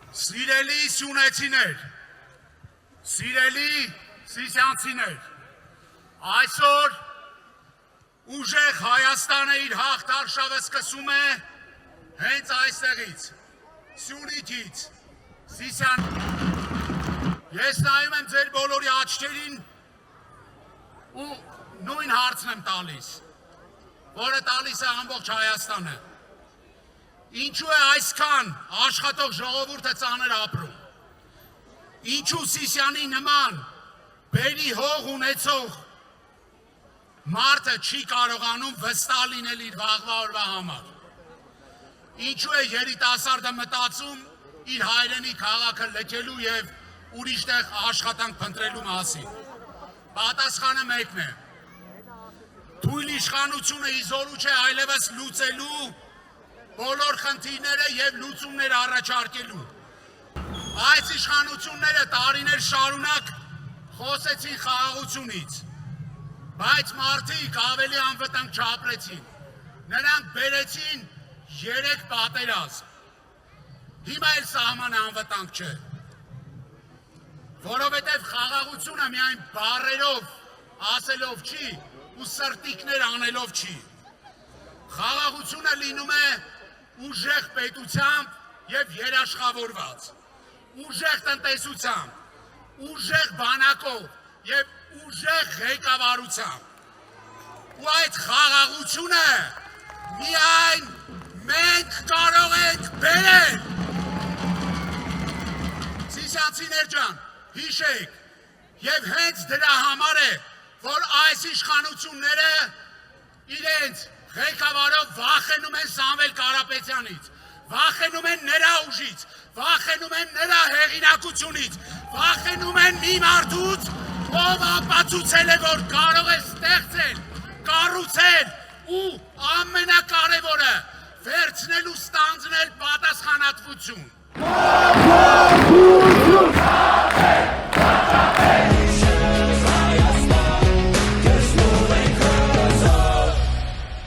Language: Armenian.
Սիրելի սյունեցիներ, սիրելի սիսյանցիներ, այսօր ուժեղ Հայաստանը իր հաղթարշավը սկսում է հենց այստեղից, Սյունիքից, Սիսյան։ Ես նայում եմ ձեր բոլորի աչքերին ու նույն հարցն եմ տալիս, որը տալիս է ամբողջ Հայաստանը։ Ինչու է այսքան աշխատող ժողովուրդը ծանր ապրում։ Ինչու Սիսյանի նման բերի հող ունեցող մարդը չի կարողանում վստահ լինել իր վաղվա օրվա համար։ Ինչու է երիտասարդը մտածում իր հայրենի քաղաքը լքելու եւ ուրիշտեղ աշխատանք փնտրելու մասին։ Պատասխանը մեկն է։ Թույլ իշխանությունը իզորու չէ այլևս լուծելու բոլոր խնդիրները եւ լուծումներ առաջարկելու։ Այս իշխանությունները տարիներ շարունակ խոսեցին խաղաղությունից, բայց մարդիկ ավելի անվտանգ չապրեցին։ Նրանք բերեցին 3 պատերազմ։ Հիմա էլ սահմանը անվտանգ չէ։ Որովհետև խաղաղությունը միայն բառերով ասելով չի ու սրտիկներ անելով չի։ Խաղաղությունը լինում է ուժեղ պետությամբ եւ երաշխավորված, ուժեղ տնտեսությամբ, ուժեղ բանակով եւ ուժեղ ղեկավարությամբ։ Ու այդ խաղաղությունը միայն մենք կարող ենք բերել։ Սիսյանցիներ ջան, հիշեք, եւ հենց դրա համար է, որ այս իշխանությունները իրենց ղեկավարով վախենում են Սամվել Կարապետյանից, վախենում են նրա ուժից, վախենում են նրա հեղինակությունից, վախենում են մի մարդուց, ով ապացուցել է, որ կարող է ստեղծել, կառուցել ու ամենակարևորը վերցնել ու ստանձնել պատասխանատվություն։